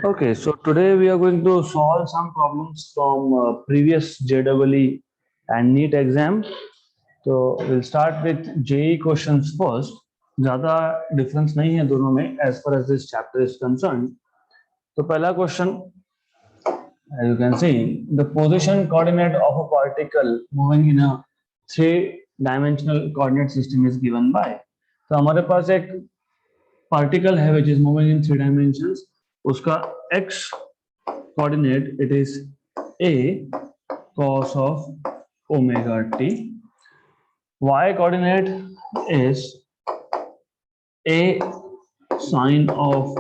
Okay, so today we are going to solve some problems from previous JEE and NEET exam. So we'll start with JEE questions first. ज़्यादा difference नहीं है दोनों में as far as this chapter is concerned. तो पहला question, as you can see, the position coordinate of a particle moving in a three-dimensional coordinate system is given by. तो हमारे पास एक particle है which is moving in three dimensions. उसका x coordinate it is a cos of omega t, y coordinate is a sine of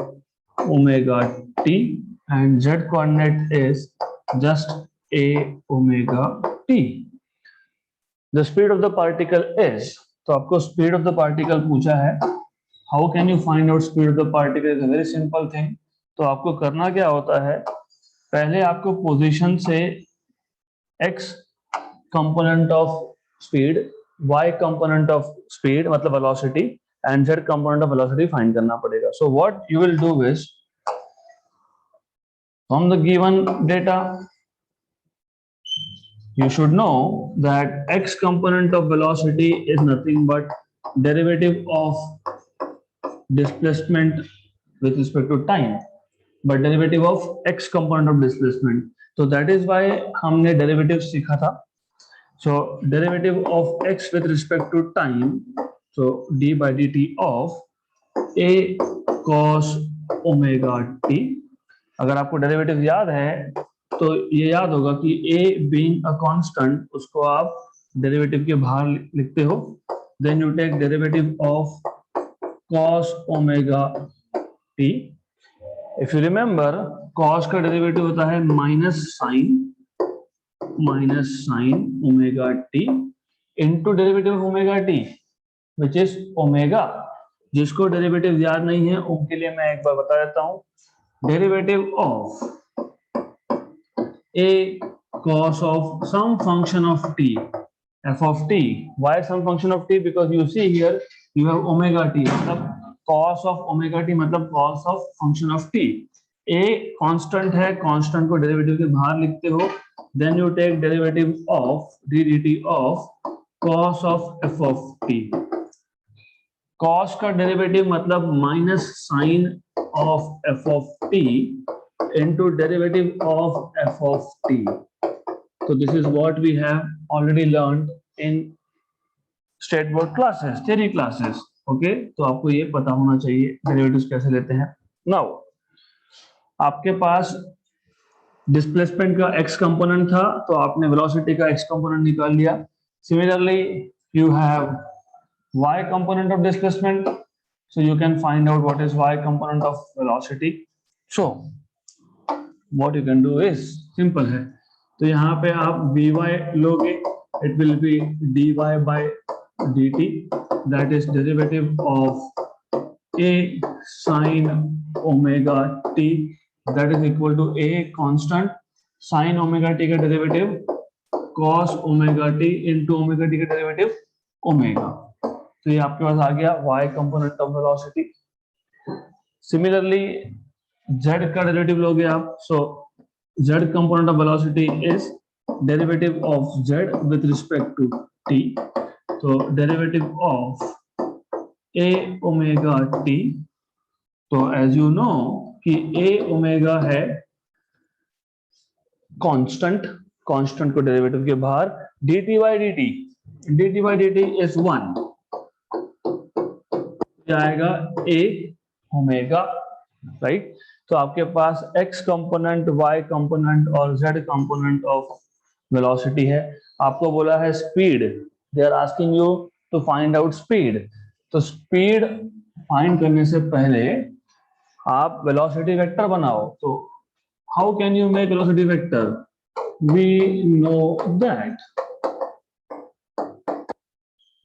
omega t, and z coordinate is just a omega t. The speed of the particle is, तो आपको speed of the particle पूछा है. How can you find out speed of the particle? is a very simple thing. तो आपको करना क्या होता है, पहले आपको पोजीशन से x component of speed, y component of speed मतलब velocity and z component of velocity find करना पड़ेगा. So what you will do is from the given data you should know that x component of velocity is nothing but derivative of displacement with respect to time, but derivative of x component of displacement. So that is why हमने derivative सीखा था. So derivative of x with respect to time, so d by dt of a cos omega t. अगर आपको derivative याद है तो ये याद होगा कि a being a constant, उसको आप डेरिवेटिव के बाहर लिखते हो. Then you take derivative of cos omega t. If you remember, cos का डेरिवेटिव होता है minus sine omega t into derivative of omega t which is omega. जिसको डेरिवेटिव याद नहीं है उनके लिए मैं एक बार बता देता हूं. Derivative of a cos of some function of t, f of t. Why some function of t? Because you see here you have omega t, मतलब cos of omega t मतलब cos of function of t. a constant है, constant को derivative के बाहर लिखते हो. then you take derivative of d dt of cos of f of t. cos का derivative मतलब minus sine of f of t into derivative of f of t. So this is what we have already learned in state board classes, theory classes. Okay, तो आपको ये पता होना चाहिए derivatives कैसे लेते हैं. Now आपके पास डिस्प्लेसमेंट का x कंपोनेंट था तो आपने वेलोसिटी का x कंपोनेंट निकाल लिया. Similarly you have y component of displacement, so you can find out what is y component of velocity. So what you can do is simple है. तो यहाँ पे आप vy लोगे, it will be dy by dt, that is derivative of a sin omega t, that is equal to a constant sin omega t का derivative cos omega t into omega t का derivative omega. तो ये आपके पास आ गया y component of velocity. Similarly z का derivative लोगे आप. सो z component of velocity is derivative of z with respect to t. तो derivative of a omega t. तो as you know कि a omega है constant, constant को derivative के बाहर dt by dt is 1. आएगा a ओमेगा, राइट. तो आपके पास x कंपोनेंट, y कंपोनेंट और z कंपोनेंट ऑफ वेलोसिटी है. आपको बोला है speed, they are asking you to find out speed. तो स्पीड फाइंड करने से पहले आप वेलोसिटी वेक्टर बनाओ. तो how can you make velocity vector? We know that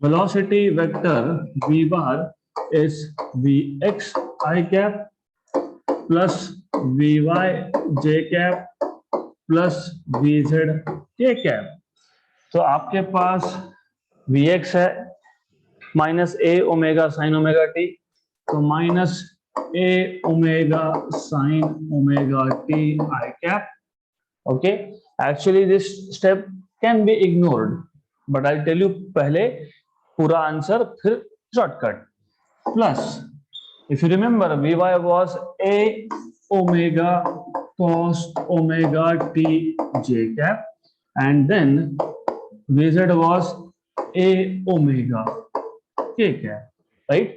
velocity vector v bar is vx I cap plus vy j cap plus vz k cap. तो आपके पास vx है minus a omega sine omega T, तो minus a omega sine omega t I cap. Okay, actually this step can be ignored, but I'll tell you पहले पूरा answer फिर shortcut. Plus, if you remember, Vy was a omega cos omega t j cap, and then Vz was a omega k cap, right?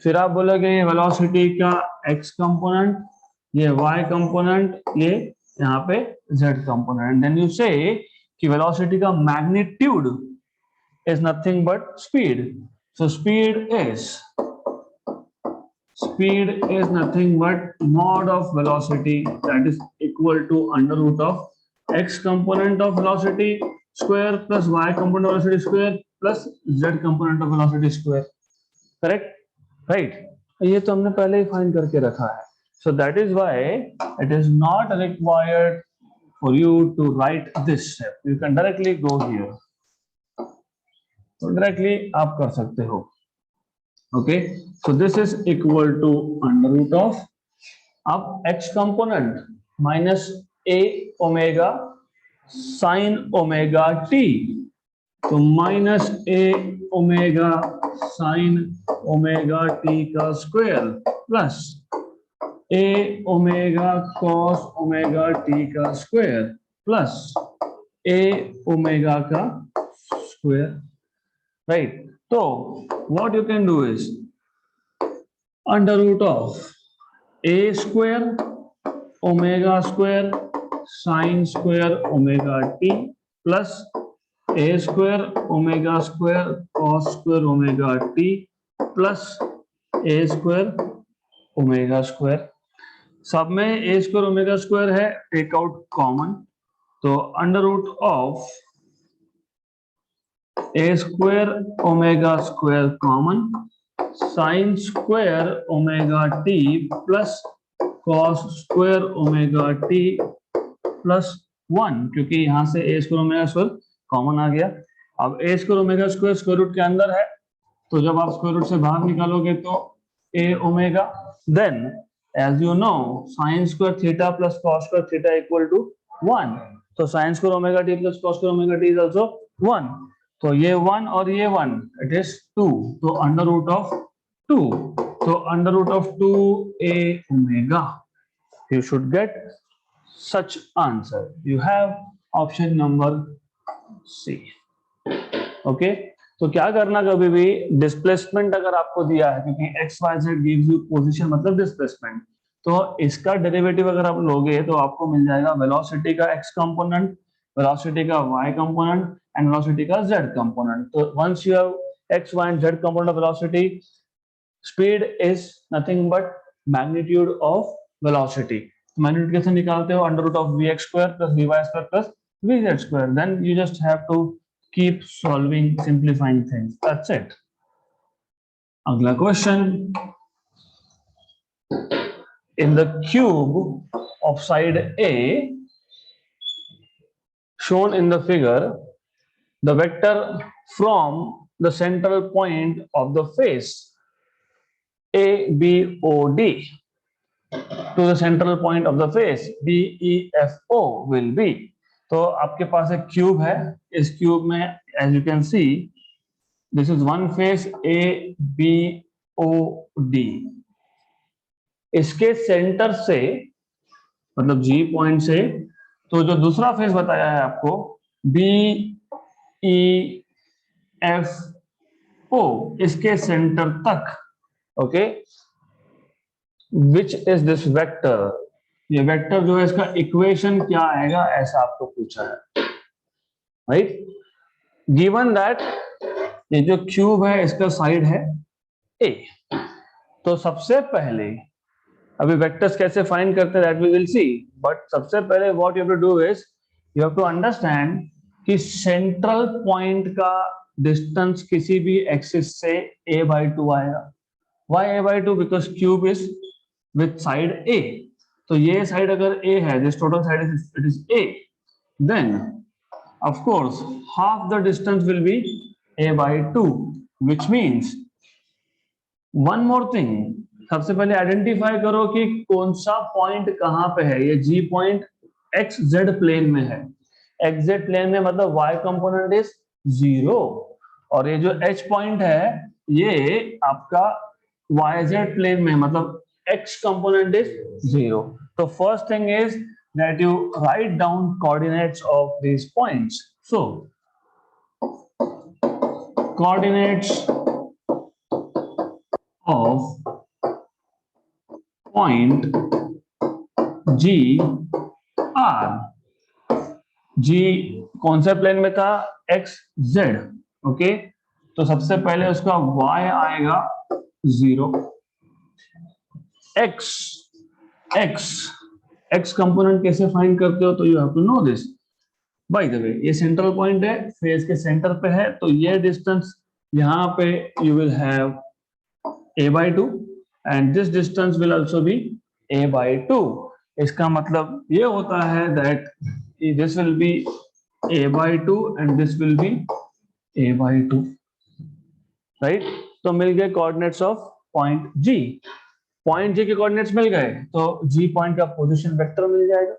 फिर आप बोलोगे ये velocity का x component, ये y component, ये यहाँ पे z कंपोनेंट, देन यू से कि वेलोसिटी का magnitude is nothing but speed. So speed is nothing but mod of velocity, that is equal to under root of x component of velocity square plus y component of velocity square plus z component of velocity square. Correct? Right? ये तो हमने पहले ही find करके रखा है. So that is why it is not required for you to write this step. You can directly go here. तो directly आप कर सकते हो. Okay, so this is equal to under root of अब x component minus a omega sin omega t, तो minus a omega sin omega t का square plus a omega cos omega t का square plus a omega का square, right? So what you can do is under root of a square omega square sin square omega t plus a square omega square cos square omega t plus a square omega square. सब में a square omega square है, take out common, तो under root of a square omega square common sin square omega t plus cos square omega t plus 1, क्योंकि यहां से a square omega square common आ गया. अब a square omega square square root के अंदर है, तो जब आप स्क्वायर रूट से बाहर निकालोगे तो a omega, then as you know sin square theta plus cos square theta equal to 1, तो sin square omega t plus cos square omega t is also 1, तो ये 1 और ये 1, इट इज 2, तो अंडर रूट ऑफ 2, तो under root of 2 a omega, you should get such answer. You have option number C. Okay, तो क्या करना, कभी भी डिस्प्लेसमेंट अगर आपको दिया है, क्योंकि x y z gives you position मतलब डिस्प्लेसमेंट, तो इसका डेरिवेटिव अगर आप लोगे तो आपको मिल जाएगा वेलोसिटी का x कंपोनेंट, वेलोसिटी का y कंपोनेंट एंड वेलोसिटी का z कंपोनेंट. तो once you have x y and z component of velocity, speed is nothing but magnitude of velocity. Magnitude कैसे निकालते हो? Under root of vx square plus vy square plus vz square. Then you just have to keep solving, simplifying things. That's it. अगला question, in the cube of side A shown in the figure, the vector from the central point of the face ABOD to the central point of the face DEFO will be. तो आपके पास एक cube है, इस cube में as you can see this is one face ABOD. इसके centre से मतलब G point से, तो जो दूसरा फेस बताया है आपको BEFO, इसके सेंटर तक. Okay, which is this vector? ये वेक्टर जो है इसका इक्वेशन क्या आएगा, ऐसा आपको पूछा है, राइट? गिवन दैट ये जो क्यूब है इसका साइड है A, तो सबसे पहले अभी वेक्टर्स कैसे फाइंड करते हैं that we will see, but सबसे पहले what you have to do is you have to understand कि सेंट्रल पॉइंट का डिस्टेंस किसी भी एक्सिस से a/2 आएगा. Why a/2? Because cube is with side A. तो ये साइड अगर A है, this total side is it is A, then of course half the distance will be a/2, which means one more thing, सबसे पहले identify करो कि कौन सा पॉइंट कहाँ पे है। ये जी पॉइंट एक्स जेड प्लेन में है। एक्स जेड प्लेन में मतलब y कंपोनेंट इज 0 और ये जो h पॉइंट है ये आपका y जेड प्लेन में मतलब x कंपोनेंट इज 0। तो first thing is that you write down coordinates of these points. So coordinates of point G are G कौन से प्लेन में था x z ओके तो सबसे पहले उसका y आएगा 0 x कंपोनेंट कैसे फाइंड करते हो तो you have to know this by the way ये सेंट्रल पॉइंट है फेस के सेंटर पे है तो ये डिस्टेंस यहाँ पे you will have a/2 and this distance will also be a/2। इसका मतलब ये होता है that this will be a/2 and this will be a/2 right. तो मिल गए coordinates of point G। Point G के कोऑर्डिनेट्स मिल गए तो G पॉइंट का पोजीशन वेक्टर मिल जाएगा।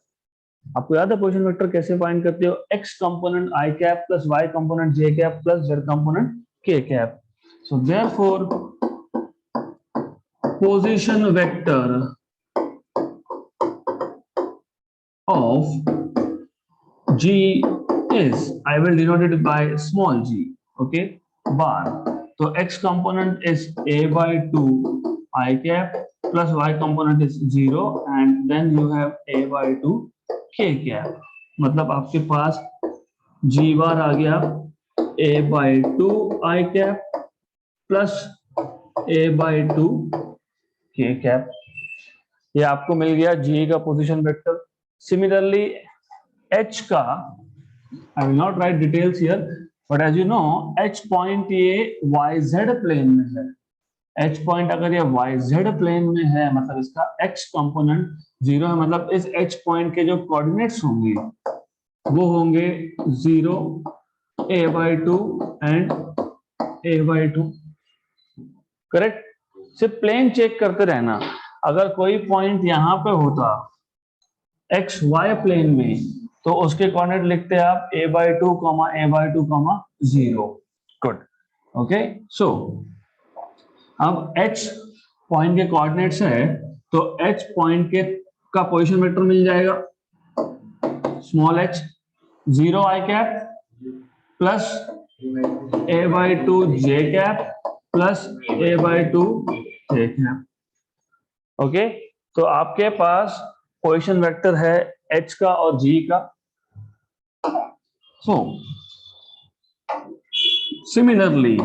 आपको याद है पोजीशन वेक्टर कैसे फाइंड करते हो x component i cap plus y component j cap plus z component k cap. So therefore position vector of G is I will denote it by small g okay bar। तो x component is a/2 I cap plus y component is 0 and then you have a/2 k cap। मतलब आपके पास g बार आ गया a/2 I cap plus a/2 k cap। ये आपको मिल गया g का position vector. Similarly h का I will not write details here, but as you know, h point ये yz plane में है। h point अगर ये yz प्लेन में है मतलब इसका x कंपोनेंट 0 है मतलब इस h point के जो कोऑर्डिनेट्स होंगे वो होंगे 0 a/2 एंड a/2 करेक्ट। सिर्फ प्लेन चेक करते रहना। अगर कोई पॉइंट यहाँ पे होता एक्स वाई प्लेन में तो उसके कोऑर्डिनेट लिखते हैं आप a/2 a/2 0 गुड ओके। सो अब h पॉइंट के कोऑर्डिनेट्स है तो h पॉइंट के का पोजीशन वेक्टर मिल जाएगा small h 0 i cap plus a/2 j cap plus a/2 k cap okay. तो आपके पास पोजीशन वेक्टर है h का और g का। So similarly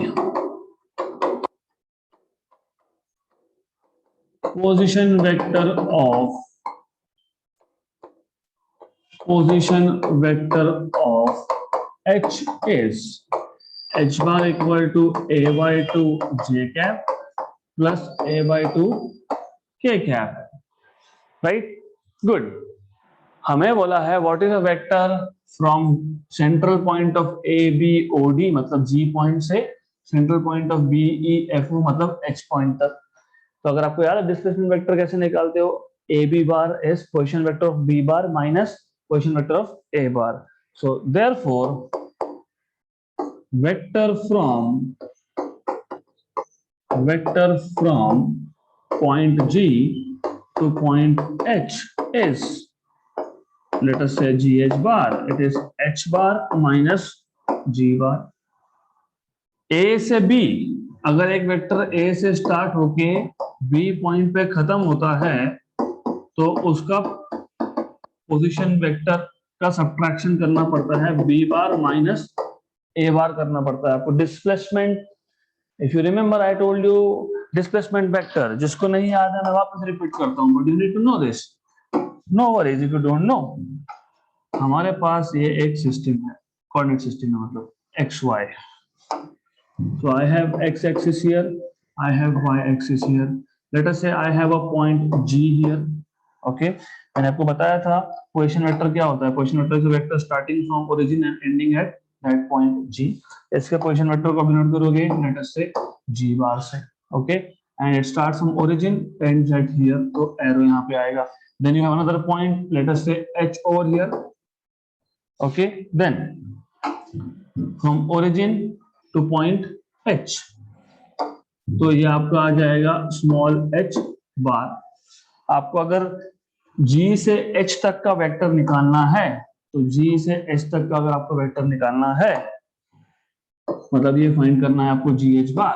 position vector of h is h bar equal to a/2 j cap plus a/2 k cap right good। हमें बोला है what is a vector from central point of A B O D मतलब G point से central point of B E F O मतलब H point तक। तो अगर आपको याद है डिस्प्लेसमेंट वेक्टर कैसे निकालते हो A B bar is position vector of B bar minus position vector of A bar. So therefore vector from point G to point H is let us say gh bar it is h bar minus g bar। a से b अगर एक vector a से start होके b point पे खत्म होता है तो उसका पोजीशन वेक्टर का सब्ट्रैक्शन करना पड़ता है b bar minus a bar करना पड़ता है आपको। Displacement if you remember I told you displacement vector जिसको नहीं याद है मैं वापस रिपीट करता हूँ but you need to know this. No worries if you don't know. हमारे पास ये एक सिस्टम है कोऑर्डिनेट सिस्टम है मतलब x y. So I have x axis here I have y axis here let us say I have a point G here okay. मैंने आपको बताया था पोजीशन वेक्टर क्या होता है। Position vector is a vector starting from origin and ending at that point G. इसके position vector को denote करोगे let us say G bar से okay. and it starts from origin, ends at here, तो arrow यहाँ पे आएगा. Then you have another point, let us say H over here. Okay, then from origin to point H, तो ये आपका आ जाएगा small h बार. आपको अगर G से H तक का वेक्टर निकालना है, तो G से H तक का अगर आपको वेक्टर निकालना है, मतलब ये फाइंड करना है आपको GH बार,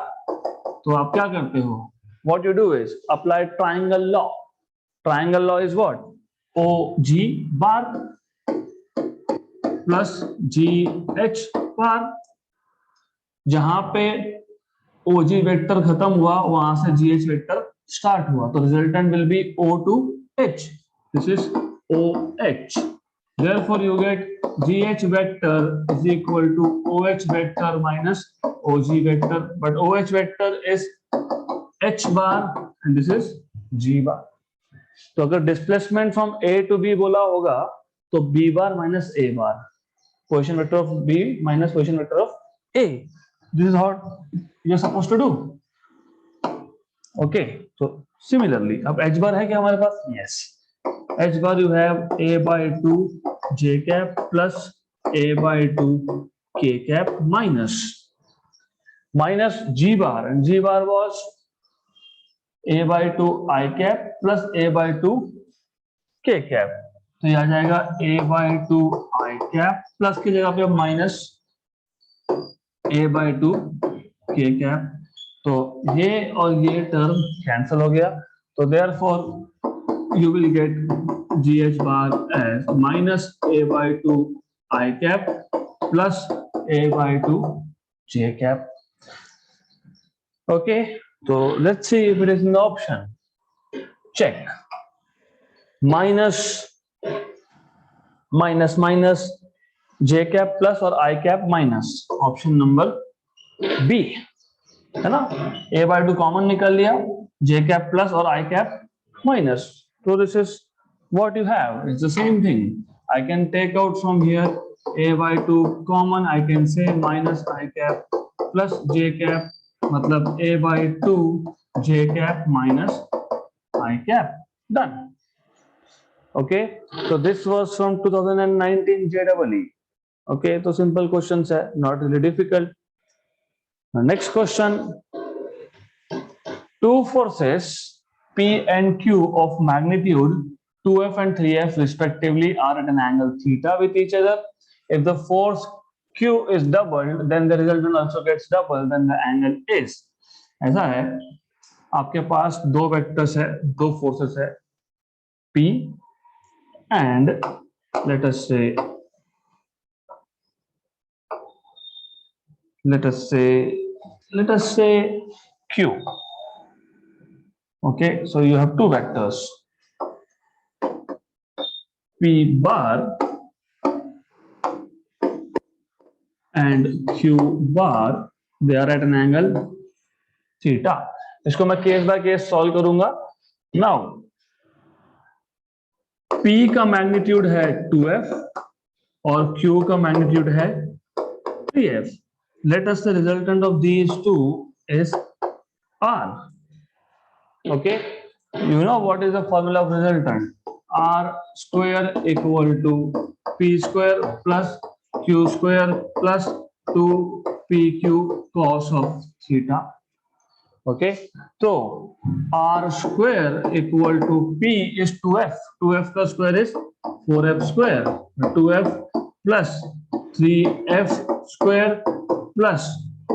तो आप क्या करते हो? What you do is apply triangle law. Triangle law is what? OG bar plus GH बार. जहां पे OG वेक्टर खत्म हुआ, वहां से GH वेक्टर स्टार्ट हुआ, तो resultant will be O to H. This is OH. Therefore, you get GH vector is equal to OH vector minus OG vector. But OH vector is H bar and this is G bar. तो अगर displacement from A to B बोला होगा, तो B bar minus A bar. Position vector of B minus position vector of A. This is what you're supposed to do. Okay. So similarly, अब H bar है क्या हमारे पास? Yes. H bar you have A by 2 J cap plus A by 2 K cap minus G bar, and G bar was A by 2 I cap plus A by 2 K cap. तो ये आ जाएगा A by 2 I cap plus की जगह पे minus A by 2 K cap. तो ये और ये टर्म कैंसिल हो गया, तो therefore you will get GH bar as minus A by 2 I cap plus A by 2 J cap. Okay, so let's see if it is in the option. Check. Minus J cap plus और I cap minus. Option number B. है ना? A by 2 common निकल लिया, J cap plus और I cap minus. So this is what you have. It's the same thing. I can take out from here A by 2 common. I can say minus I cap plus J cap. मतलब A by 2 J cap minus I cap. Done. Okay. So this was from 2019 JEE. Okay. So simple questions है, not really difficult. Next question. Two forces P and Q of magnitude 2F and 3F respectively are at an angle theta with each other. If the force Q is doubled, then the resultant also gets doubled, then the angle is. ऐसा है, आपके पास दो vectors है, दो forces है, P and let us say Q. Okay, so you have two vectors P bar and Q bar. They are at an angle theta. इसको मैं case by case solve करूंगा. Now P का magnitude है 2F और Q का magnitude है 3F. Let us say resultant of these two is R. Okay, you know what is the formula of resultant? R square equal to P square plus Q square plus 2PQ cos of theta. Okay, so R square equal to P is 2F. 2F का square is 4F square. 2F plus 3F square plus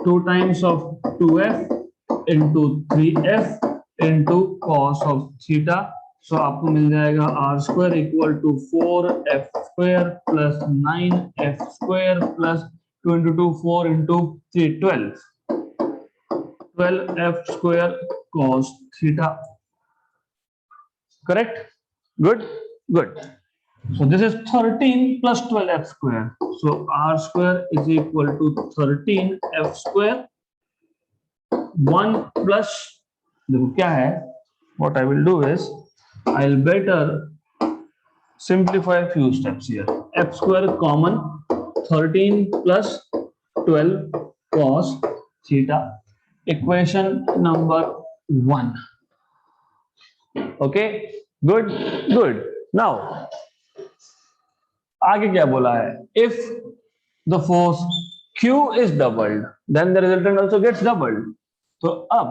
2 times of 2F into 3F into cos of theta. So आपको मिल जाएगा R square equal to 4F square plus 9F square plus 2 into 2 4 into 3 12. 12F square cos theta. Correct? Good? Good. So this is 13 plus 12F square. So R square is equal to 13F square. 1 plus, देखो क्या है? What I will do is, I'll better simplify a few steps here. F square common, 13 plus 12 cos theta. Equation number 1. Okay, good, good. Now आगे क्या बोला है? If the force Q is doubled, then the resultant also gets doubled. तो अब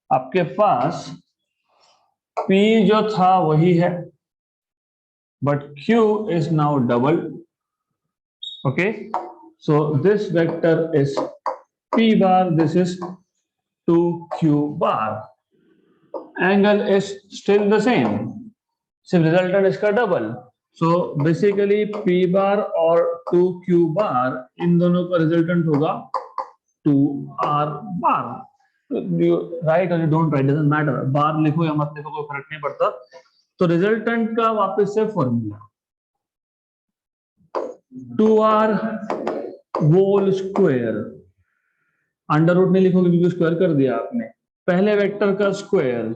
आपके पास P जो था वही है, but Q is now doubled. Okay, so this vector is P bar, this is 2Q bar. Angle is still the same, सिर्फ resultant इसका डबल. सो बेसिकली P बार और 2Q बार, इन दोनों का रिजल्टेंट होगा 2R बार. राइट और you don't write, doesn't matter, bar लिखो या मत लिखो कोई फर्क नहीं पड़ता. तो रिजल्टेंट का वापस से formula 2R whole square, under root नहीं लिखोगे क्योंकि स्क्वायर कर दिया आपने. पहले वेक्टर का square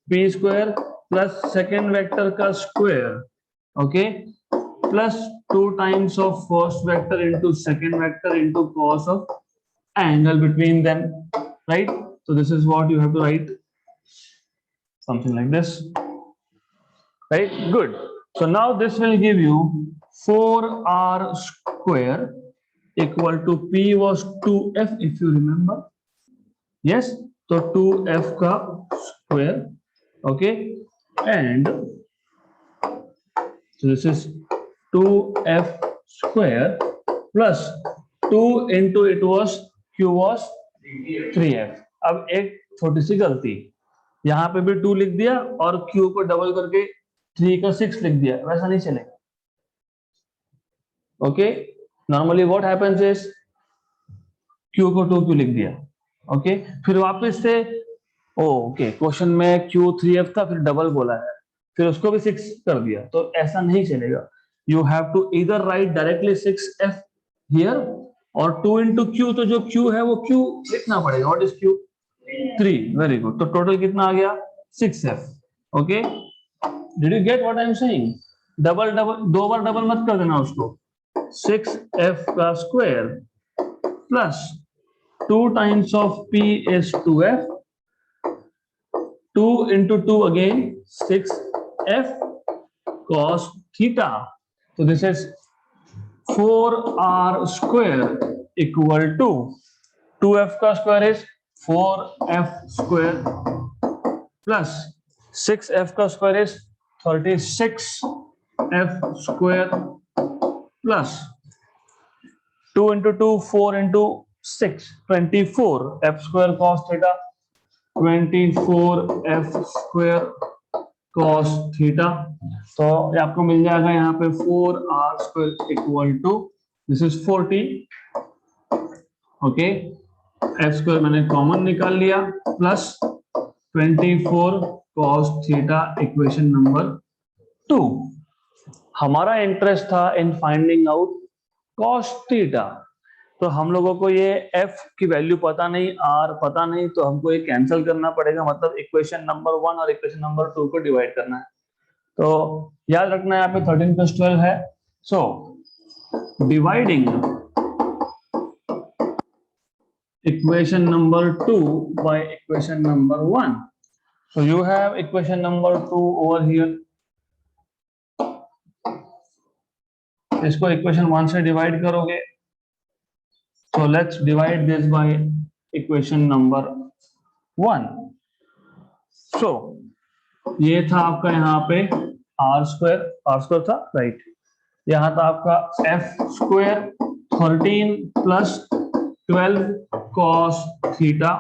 P square plus second vector का square, okay, plus 2 times of first vector into second vector into cos of angle between them, right? So this is what you have to write, something like this, right? Good. So now this will give you 4R square equal to P was 2F if you remember. Yes, so 2F का square, okay, and so this is 2F square plus 2 into it was Q was 3F. अब एक छोटी सी गलती, यहाँ पे भी 2 लिख दिया और Q को डबल करके 3 का 6 लिख दिया, वैसा नहीं चलेगा. Okay, normally what happens is Q को 2Q लिख दिया, ओके, फिर वापस से ओके क्वेश्चन में Q 3F था, फिर डबल बोला है, फिर उसको भी 6 कर दिया, तो ऐसा नहीं चलेगा. यू हैव टू इधर राइट डायरेक्टली 6F हियर और 2 into Q, तो जो Q है वो Q लिखना पड़ेगा. What is Q? 3. Very good. तो टोटल कितना आ गया? 6F. Okay, did you get what I am saying? Double double दो बार डबल मत कर देना उसको. 6F का square plus 2 times of P is 2F, 2 into 2 again 6F cos theta. So this is 4R square equal to 2F का square is 4F square plus 6F का square is 36F square plus 2 into 2 4 into 6 24 F square cos theta, 24F square cos theta. तो ये आपको मिल जाएगा यहाँ पे 4R square equal to this is 40. Okay, F square मैंने common निकाल लिया plus 24 cos theta, equation number 2. हमारा इंटरेस्ट था in finding out cos theta. तो हम लोगों को ये F की वैल्यू पता नहीं, R पता नहीं, तो हमको ये कैंसिल करना पड़ेगा, मतलब इक्वेशन नंबर 1 और इक्वेशन नंबर 2 को डिवाइड करना है. तो याद रखना यहाँ पे 13 plus 12 है. So dividing equation number 2 by equation number 1. So you have equation number 2 over here. इसको इक्वेशन 1 से डिवाइड करोगे. So let's divide this by equation number 1. So ये था आपका यहाँ पे R square था, राइट. यहाँ था आपका F square 13 plus 12 cos theta.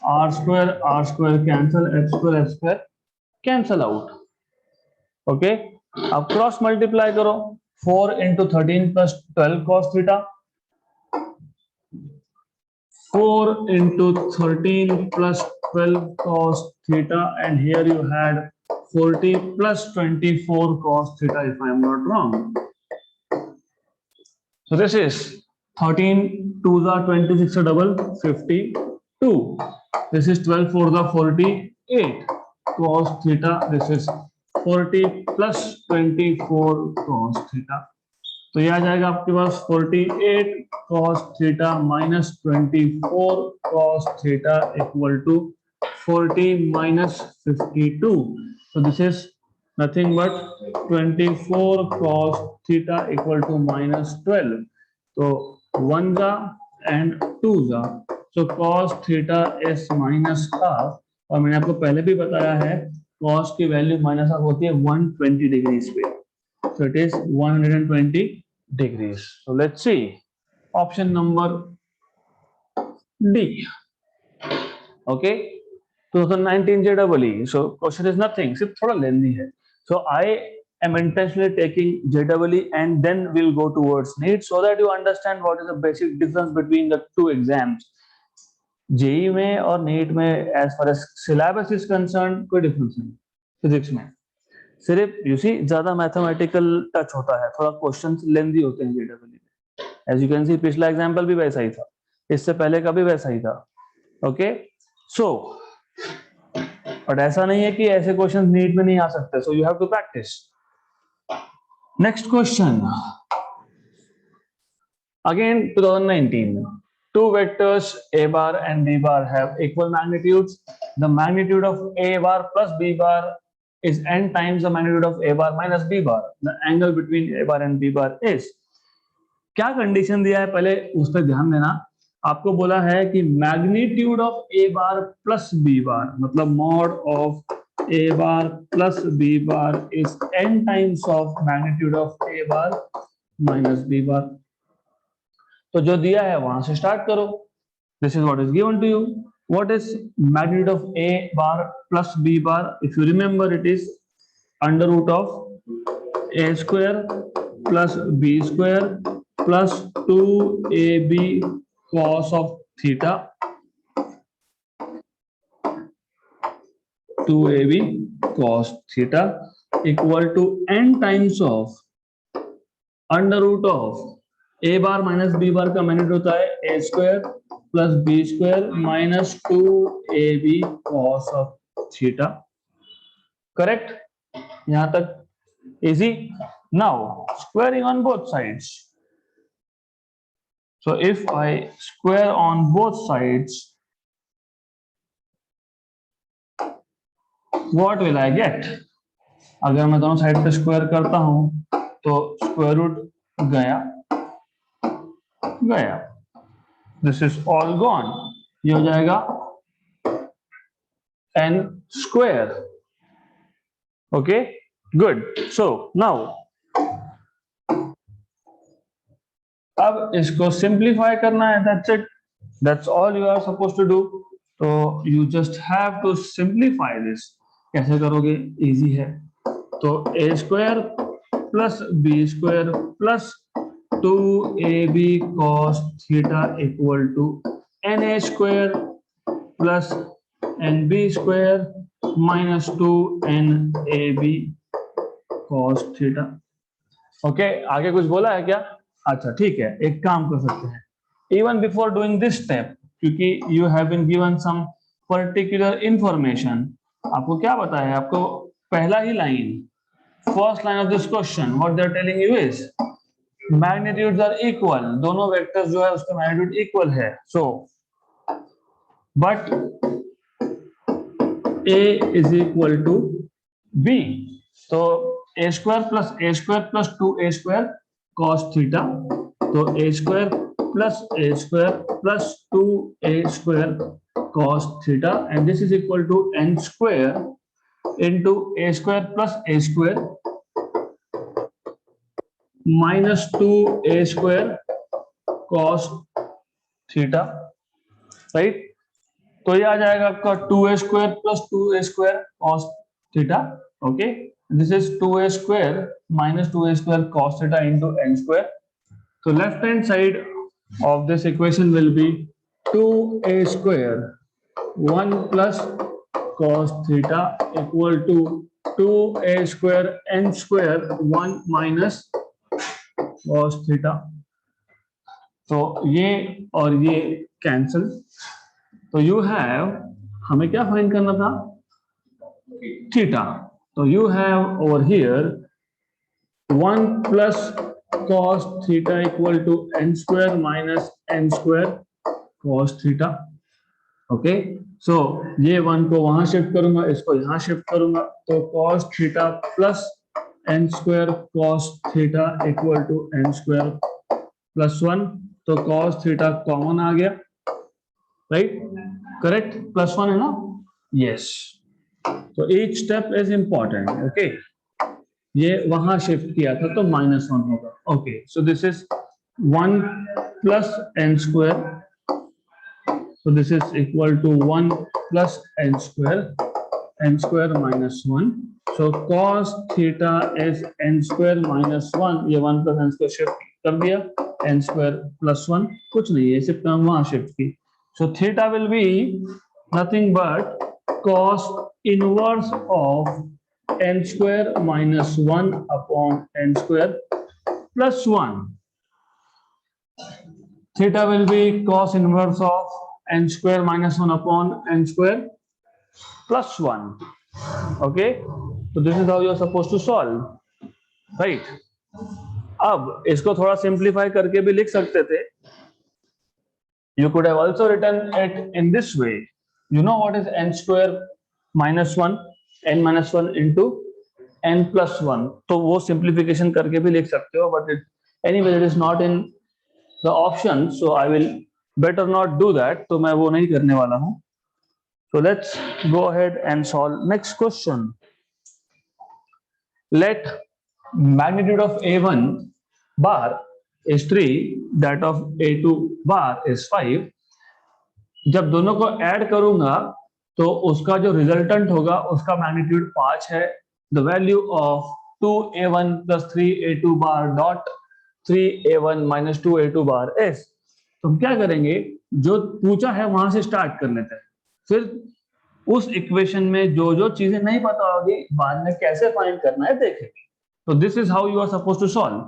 R square cancel, F square cancel out. Okay, अब क्रॉस मल्टीप्लाई करो. 4 into 13 plus 12 cos theta, 4 into 13 plus 12 cos theta, and here you had 40 plus 24 cos theta if I am not wrong. So this is 13 to the 26 double 52. This is 12 for the 48 cos theta. This is 40 plus 24 cos theta. तो ये आ जाएगा आपके पास 48 cos theta minus 24 cos theta equal to 40 minus 52. So this is nothing but 24 cos theta equal to minus 12. तो 1 जा and 2 जा. So cos theta is minus half. और मैंने आपको पहले भी बताया है cos की वैल्यू माइनस हाफ होती है 120 डिग्रीज पे. So it is 120 degrees. So let's see option number D. Okay. 2019 JEE. So question is nothing. सिर्फ थोड़ा लेंदी है. So I am intentionally taking JEE and then we'll go towards NEET so that you understand what is the basic difference between the two exams. JEE में और NEET में as far as syllabus is concerned कोई difference नहीं. Physics में सिर्फ you see ज्यादा mathematical touch होता है, थोड़ा क्वेश्चंस लेंदी होते हैं JEE में. एज यू कैन सी पिछला एग्जांपल भी वैसा ही था, इससे पहले का भी वैसा ही था. ओके सो बट ऐसा नहीं है कि ऐसे क्वेश्चंस नीट में नहीं आ सकते. So you have to practise. Next question again 2019. Two vectors a bar and b bar have equal magnitudes. The magnitude of a bar plus b bar is n times the magnitude of a bar minus b bar. The angle between a bar and b bar is. क्या condition दिया है पहले उस पर ध्यान देना. आपको बोला है कि magnitude of A bar plus B bar मतलब mod of A bar plus B bar is n times of magnitude of A bar minus B bar. तो जो दिया है वहां से स्टार्ट करो. This is what is given to you. What is magnitude of a bar plus b bar? If you remember, it is under root of a square plus b square plus 2ab cos of theta 2ab cos theta equal to n times of under root of a bar minus b bar का magnitude होता है a square plus b square minus 2ab cos of theta. Correct? यहाँ तक easy. Now squaring on both sides. So if I square on both sides, what will I get? अगर मैं दोनों side पे square करता हूं तो स्क्वायर रूट गया. This is all gone. ये हो जाएगा n square. Okay, good. So now अब इसको सिंप्लीफाई करना है. That's it. That's all you are supposed to do. So you just have to simplify this. कैसे करोगे? Easy है. तो a square plus b square plus 2ab cos theta equal to na square plus nb square minus 2nab cos theta. Okay आगे कुछ बोला है क्या? अच्छा ठीक है, एक काम कर सकते हैं. Even before doing this step, क्योंकि you have been given some particular information. आपको क्या बताया है? आपको पहला ही line, first line of this question, what they are telling you is magnitudes are equal. दोनों वेक्टर्स जो है उसका मैग्नीट्यूड इक्वल है. So but a is equal to b. तो a square plus 2a square cos theta. तो a square plus 2a square cos theta and this is equal to n square into a square plus a square minus 2a square cos theta. Right? तो ये आ जाएगा आपका 2a square plus 2a square cos theta. Okay, this is 2a square minus 2a square cos theta into n square. तो left hand side of this equation will be 2a square 1 plus cos theta equal to 2a square n square 1 minus cos theta. तो ये और ये cancel. तो you have, हमें क्या find करना था? थीटा. तो you have over here 1 plus cos theta equal to n square minus n square cos theta. Okay, so ये वन को वहां शिफ्ट करूंगा, इसको यहां शिफ्ट करूंगा, तो cos theta plus n square cos theta equal to n square plus 1। तो cos theta common आ गया, राइट, करेक्ट, प्लस 1 है ना, यस। तो each step is important. Okay, ये वहां शिफ्ट किया था तो -1 होगा। Okay, so this is 1 plus n square, so this is equal to 1 plus n square minus 1, so cos theta is n square minus 1, ये 1 plus n square शिफ्ट कर दिया, n square plus 1 कुछ नहीं है, सिर्फ हम वहां शिफ्ट की, so theta will be nothing but cos inverse of n square minus 1 upon n square plus 1. Theta will be cos inverse of n square minus 1 upon n square plus 1. Okay, so this is how you are supposed to solve, right? अब इसको थोड़ा simplify करके भी लिख सकते थे. You could have also written it in this way. You know what is n square minus 1? n minus 1 into n plus 1. तो वो सिंप्लीफिकेशन करके भी लिख सकते हो, but anyway it is not in the option, so I will better not do that, तो मैं वो नहीं करने वाला हूं. So let's go ahead and solve next question. Let magnitude of A1 bar is 3, that of A2 bar is 5. जब दोनों को ऐड करूंगा तो उसका जो रिजल्टेंट होगा उसका मैग्नीट्यूड 5 है. The value of 2A1 plus 3A2 bar dot 3A1 minus 2A2 bar is. तो हम क्या करेंगे, जो पूछा है वहां से स्टार्ट कर लेते हैं, फिर उस इक्वेशन में जो जो चीजें नहीं पता होगी बाद में कैसे फाइंड करना है देखेंगे. तो this is how you are suppose to solve.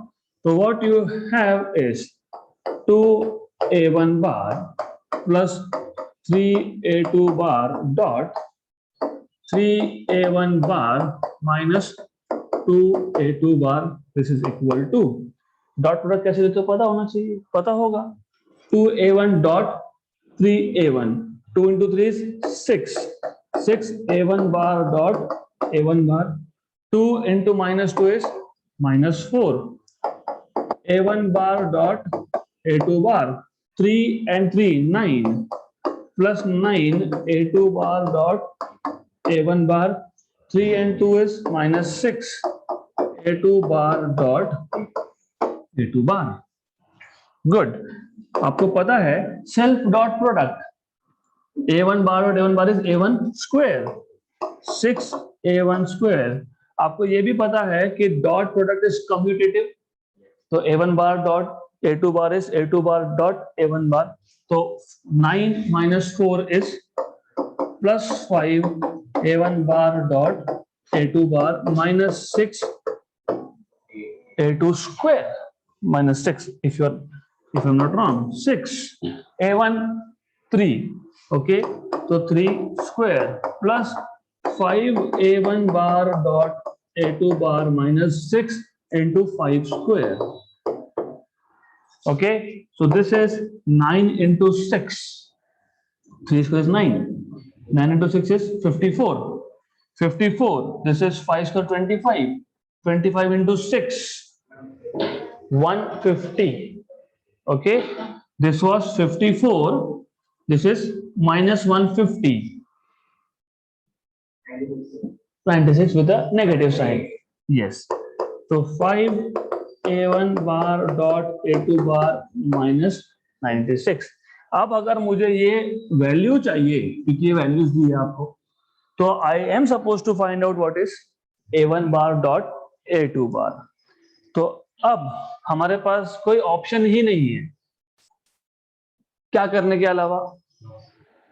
तो what you have is 2A1 bar plus 3A2 bar dot 3A1 bar minus 2A2 bar, this is equal to, dot product कैसे देते हो पता होना चाहिए, पता होगा, 2A1 dot 3A1, 2 into 3 is 6, 6A1 bar dot A1 bar, 2 into minus 2 is minus 4, A1 bar dot A2 bar, 3 and 3 9 plus 9 A2 bar dot A1 bar, 3 and 2 is minus 6 A2 bar dot A2 bar. Good. आपको पता है self dot product A1 बार और A1 bar is A1 square, 6A1 square. आपको ये भी पता है कि डॉट प्रोडक्ट इज कम्यूटेटिव, तो A1 bar dot A2 bar is A2 bar dot A1 बार. तो 9 minus 4 is plus 5 A1 bar dot A2 bar minus 6 A2 square minus 6 if I'm not wrong, 6 A1 3, okay, so 3 square plus 5 A1 bar dot A2 bar minus 6 into 5 square. Okay, so this is 9 into 6, 3 square is 9, 9 into 6 is 54, 54, this is 5 square 25, 25 into 6 150. Okay, this was 54, this is minus 150, 26 with a negative sign. Yes, so 5 A1 bar dot A2 bar minus 96. अब अगर मुझे ये value चाहिए, क्योंकि ये values दी है आपको, तो I am suppose to find out what is A1 bar dot A2 bar. तो अब हमारे पास कोई ऑप्शन ही नहीं है क्या करने के अलावा.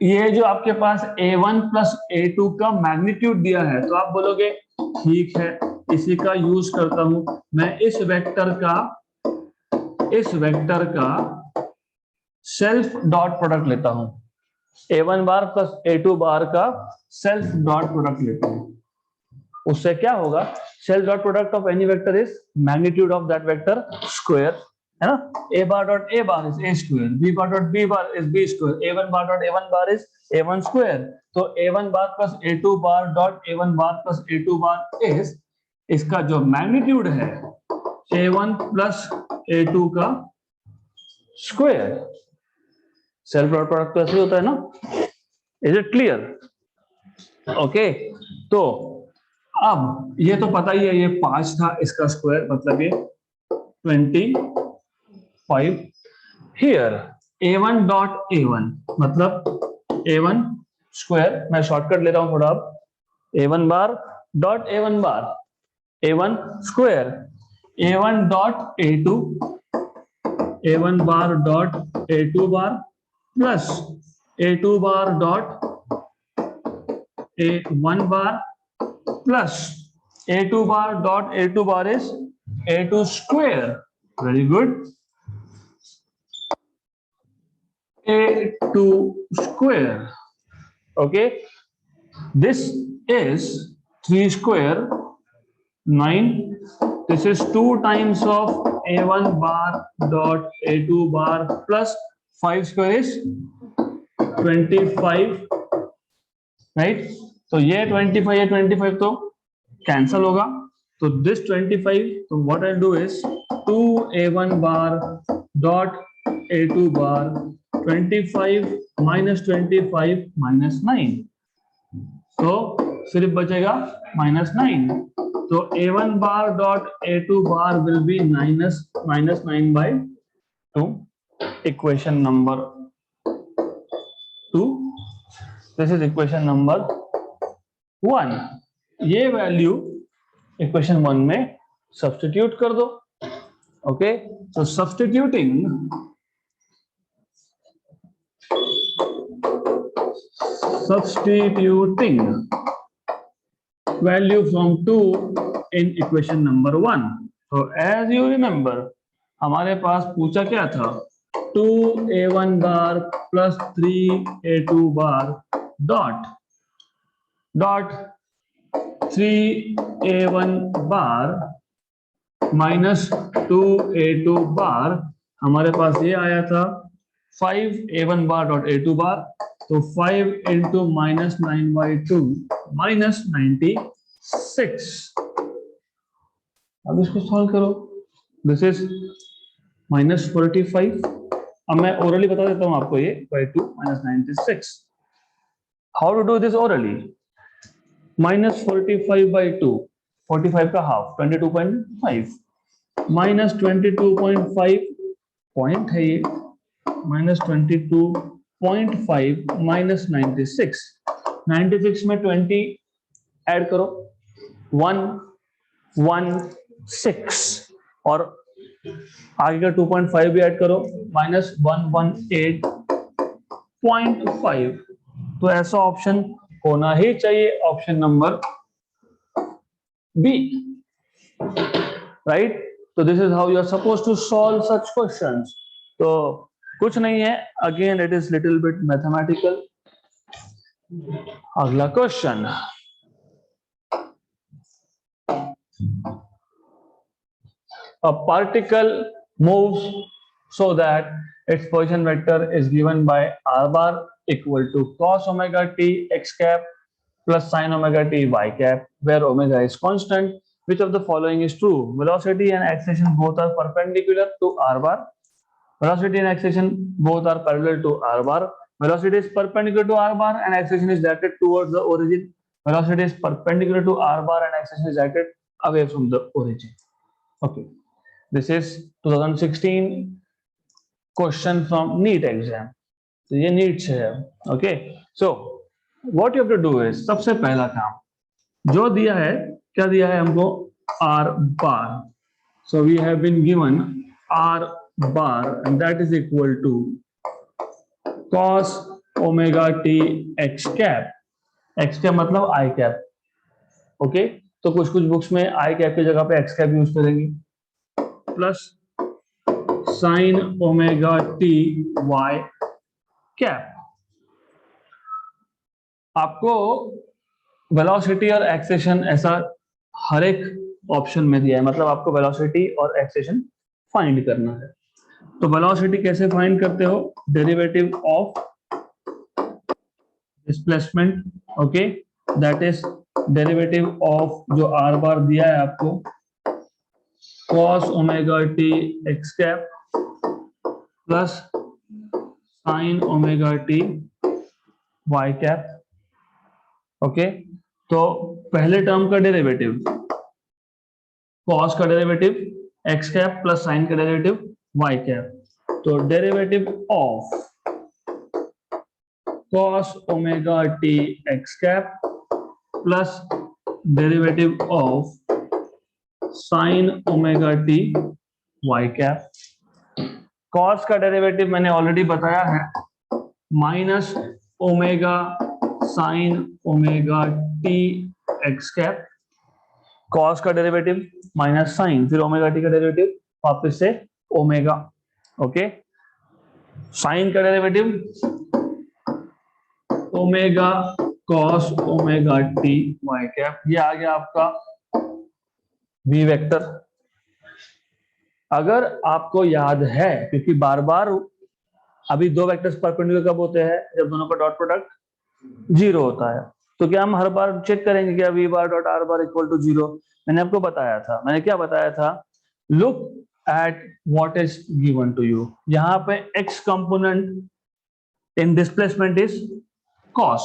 ये जो आपके पास A1 प्लस A2 का मैग्नीट्यूड दिया है, तो आप बोलोगे ठीक है इसी का यूज करता हूं मैं, इस वेक्टर का सेल्फ डॉट प्रोडक्ट लेता हूं, A1 बार प्लस A2 बार का सेल्फ डॉट प्रोडक्ट लेता हूं. उससे क्या होगा, self dot product of any vector is magnitude of that vector square, है ना. A bar dot A bar is A square, B bar dot B bar is B square, A one bar dot A one bar is A one square. तो A one bar plus A two bar dot A one bar plus A two bar is, इसका जो magnitude है A one plus A to का square. Self dot product तो ऐसे होता है ना. Is it clear? ओके. तो अब ये तो पता ही है, ये 5 था, इसका स्क्वायर मतलब ये 25. हियर a1 डॉट a1 मतलब a1 स्क्वायर, मैं शॉर्टकट ले रहा हूं थोड़ा. अब a1 bar dot a1 bar, a1 square, a1 dot a2, a1 bar dot a2 bar plus a2 bar dot a1 bar plus a2 bar dot a2 bar is a2 square. Very good. a2 square. Okay, this is 3 square 9. This is 2 times of a1 bar dot a2 bar plus 5 square is 25, right? तो ये 25 ये 25 तो cancel होगा. तो this 25, तो what I'll do is 2a1 bar dot a2 bar 25 minus 25 minus 9, तो सिर्फ बचेगा -9. तो a1 bar dot a2 bar will be -9/2. Equation number 2. This is equation number 1. ये वैल्यू इक्वेशन 1 में सब्स्टिट्यूट कर दो. Okay, so substituting value from 2 in equation number 1. So as you remember, हमारे पास पूछा क्या था, 2a1 bar plus 3a2 bar dot 3a1 bar minus 2a2 bar. हमारे पास ये आया था 5a1 बार डॉट a2 बार. तो 5 इंटू -9/2 -96. अब इसको सॉल्व करो. This is -45. अब मैं ओरली बता देता हूं आपको ये by 2 -96. How to do this orally? -45/2, 45 का हाफ 22.5 माइनस 22.5 पॉइंट है ये, -22.5 माइनस 96. 96 में 20 ऐड करो, 116, और आगे का 2.5 भी ऐड करो, -118.5. तो ऐसा ऑप्शन होना ही चाहिए, ऑप्शन नंबर बी, राइट. तो this is how you are suppose to solve such questions. तो कुछ नहीं है, again it is little bit mathematical. अगला question, a particle moves so that its position vector is given by r bar equal to cos omega t x cap plus sin omega t y cap, where omega is constant. Which of the following is true? Velocity and acceleration both are perpendicular to r bar. Velocity and acceleration both are parallel to r bar. Velocity is perpendicular to r bar and acceleration is directed towards the origin. Velocity is perpendicular to r bar and acceleration is directed away from the origin. Okay, this is 2016 question from NEET exam. तो ये NEET से है. Okay, so what you have to do is, सबसे पहला काम जो दिया है, क्या दिया है हमको, r bar. So we have been given r bar and that is equal to cos omega t x cap. x cap मतलब i cap. ओके, तो कुछ बुक्स में i cap की जगह पे x cap यूज करेंगे, plus sine omega t y cap. आपको velocity और एक्सेलेरेशन ऐसा हर एक ऑप्शन में दिया है, मतलब आपको वेलोसिटी और एक्सेलेरेशन फाइंड करना है। तो वेलोसिटी कैसे फाइंड करते हो? Derivative of displacement, okay, that is derivative of जो आर बार दिया है आपको, cos omega t x cap plus sin omega t Y cap, okay. तो पहले टर्म का डेरिवेटिव cos का derivative x cap plus sin का डेरिवेटिव y कैप, तो derivative of cos omega t x cap plus derivative of sin omega t y cap. cos का derivative मैंने already बताया है, minus omega sin omega t x cap, cos का derivative minus sine, फिर omega t का derivative वापस से omega, okay. Sine का derivative omega cos omega t Y cap, ये आ गया आपका v वेक्टर। अगर आपको याद है, क्योंकि बार बार अभी दो वेक्टर्स परपेंडिकुलर कब होते हैं? जब दोनों का डॉट प्रोडक्ट जीरो होता है। तो क्या हम हर बार चेक करेंगे क्या v bar dot r bar equal to zero? मैंने आपको बताया था, मैंने क्या बताया था? Look at what is given to you. यहाँ पे x component in displacement is cos,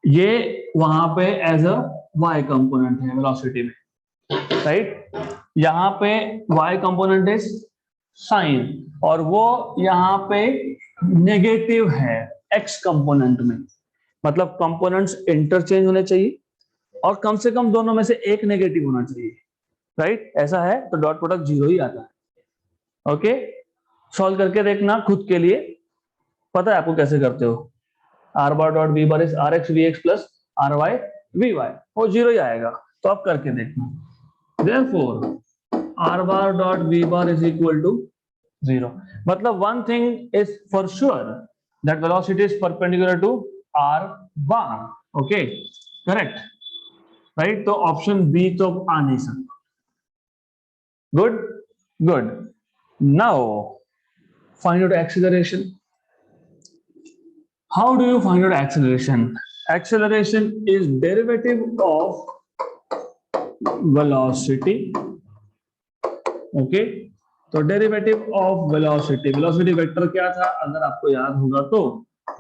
ये वहां पे एज अ y कंपोनेंट है वेलोसिटी में, राइट। यहाँ पे y कंपोनेंट इज साइन, और वो यहाँ पे नेगेटिव है x कंपोनेंट में। मतलब कंपोनेंट्स इंटरचेंज होने चाहिए और कम से कम दोनों में से एक नेगेटिव होना चाहिए, राइट। ऐसा है तो डॉट प्रोडक्ट जीरो ही आता है, ओके। सॉल्व करके देखना खुद के लिए, पता है आपको कैसे करते हो। R bar dot V bar is R x V x plus R y V y, वो जीरो ही आएगा। तो आप करके देखना। Therefore R bar dot V bar is equal to zero. मतलब one thing is for sure, that velocity is perpendicular to R bar, okay, correct, right. तो option B तो आ नहीं सकता। Good good. Now find out acceleration. How do you find out acceleration? Acceleration is derivative of velocity, okay। तो derivative of velocity, velocity vector क्या था अगर आपको याद होगा तो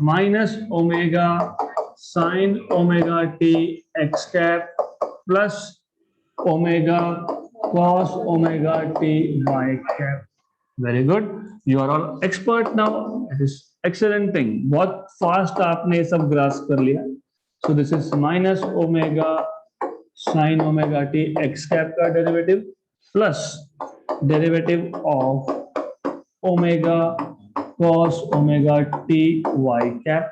minus omega sine omega t x cap plus omega cos omega t Y cap. Very good, you are all expert now, it is excellent thing. बहुत fast आपने ये सब ग्रास्प कर लिया। So this is minus omega sine omega t x cap का derivative plus derivative of omega cos omega t Y cap.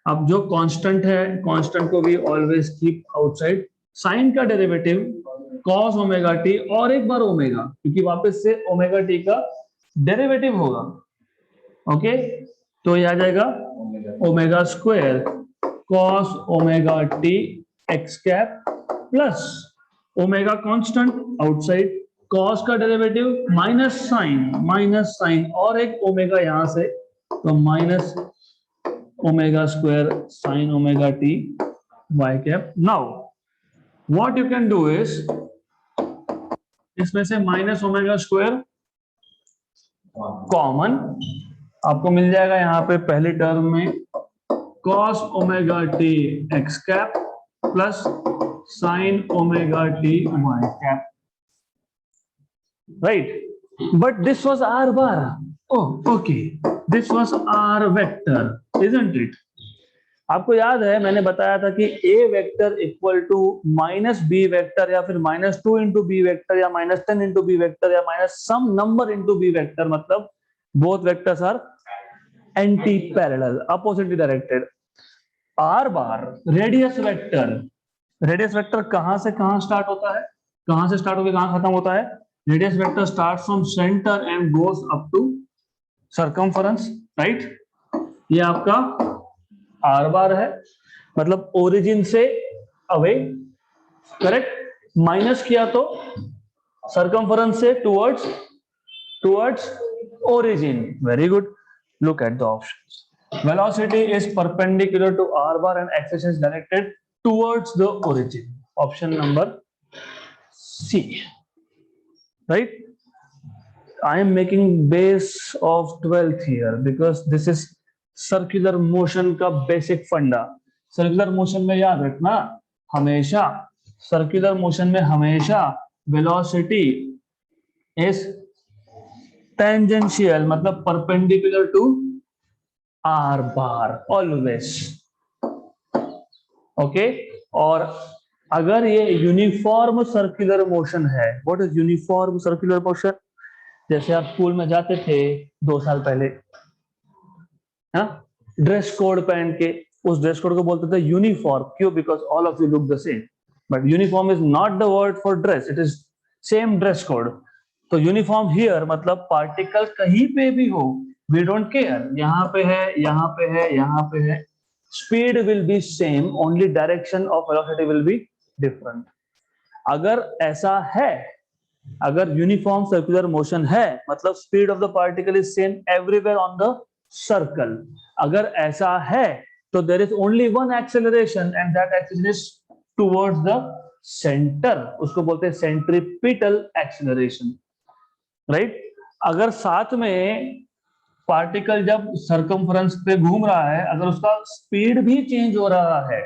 अब जो constant है, कांस्टेंट को भी ऑलवेज कीप आउटसाइड। साइन का डेरिवेटिव कॉस ओमेगा टी और एक बार ओमेगा, क्योंकि वापस से ओमेगा टी का डेरिवेटिव होगा, ओके। तो ये आ जाएगा omega square cos omega t x cap plus omega constant outside, cos का डेरिवेटिव माइनस साइन और एक ओमेगा यहां से, तो minus omega square sine omega t Y cap. Now what you can do is, इसमें से माइनस ओमेगा स्क्वायर कॉमन आपको मिल जाएगा यहाँ पे पहले टर्म में, cos omega t x cap plus sine omega t Y cap, right. But this was r bar, oh okay, this was r vector, isn't it. आपको याद है मैंने बताया था कि a vector equal to minus b vector, या फिर minus two into b vector, या माइनस 10 इंटू बी वेक्टर, या minus some number into b vector. मतलब both vectors are anti parallel, oppositely directed. Are bar radius vector, radius vector कहां से कहां start होता है, कहां से स्टार्ट होकर कहां खत्म होता है? Radius vector start from centre and goes up to circumference, right. ये आपका आर बार है, मतलब ओरिजिन से अवे करेक्ट। माइनस किया तो सर्कमफरेंस से towards origin. Very good. Look at the options. Velocity is perpendicular to r bar and acceleration is directed towards the origin. Option number C. Right? I am making base of 12th here because this is circular motion का basic फंडा. Circular motion में याद रखना हमेशा, circular motion में हमेशा velocity is tangential मतलब perpendicular to r bar always. Okay? और अगर ये यूनिफॉर्म सर्कुलर मोशन है, what is uniform circular motion? जैसे आप स्कूल में जाते थे 2 साल पहले, हाँ, ड्रेस कोड पहन के, उस ड्रेस कोड को बोलते थे यूनिफॉर्म. क्यों? Because all of you look the same. But uniform is not the word for dress, it is same dress code. तो यूनिफॉर्म हियर मतलब पार्टिकल कहीं पे भी हो, वी डोंट केयर, यहाँ पे है, यहाँ पे है, यहाँ पे है, speed will be same, only direction of velocity will be different. अगर ऐसा है, अगर यूनिफॉर्म सर्कुलर मोशन है मतलब speed of the particle is same everywhere on the circle. अगर ऐसा है तो there is only one acceleration and that acceleration is towards the centre. उसको बोलते हैं सेंट्रीपिटल एक्सेलरेशन. राइट? अगर साथ में पार्टिकल जब सर्कमफ्रेंस पे घूम रहा है, अगर उसका स्पीड भी चेंज हो रहा है,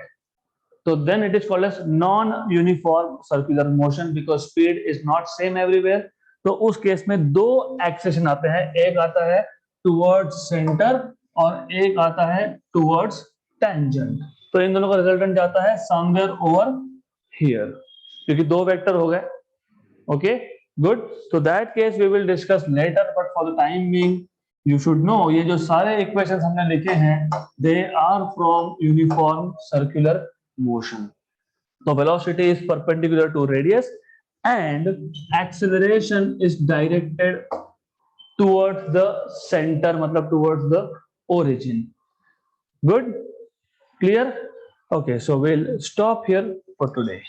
तो then it is called as non uniform circular motion because speed is not same everywhere. तो उस केस में दो एक्सेशन आते हैं, एक आता है टुवर्ड्स सेंटर और एक आता है टुवर्ड्स टेंजेंट. तो इन दोनों का रिजल्टेंट जाता है समवेयर ओवर हियर, क्योंकि दो वेक्टर हो गए. Okay, good. तो that case we will discuss later, but for the time being you should know ये जो सारे इक्वेशंस हमने लिखे हैं they are from uniform circular motion. So velocity is perpendicular to radius and acceleration is directed towards the center मतलब towards the origin. Good? Clear? Okay, so we'll stop here for today.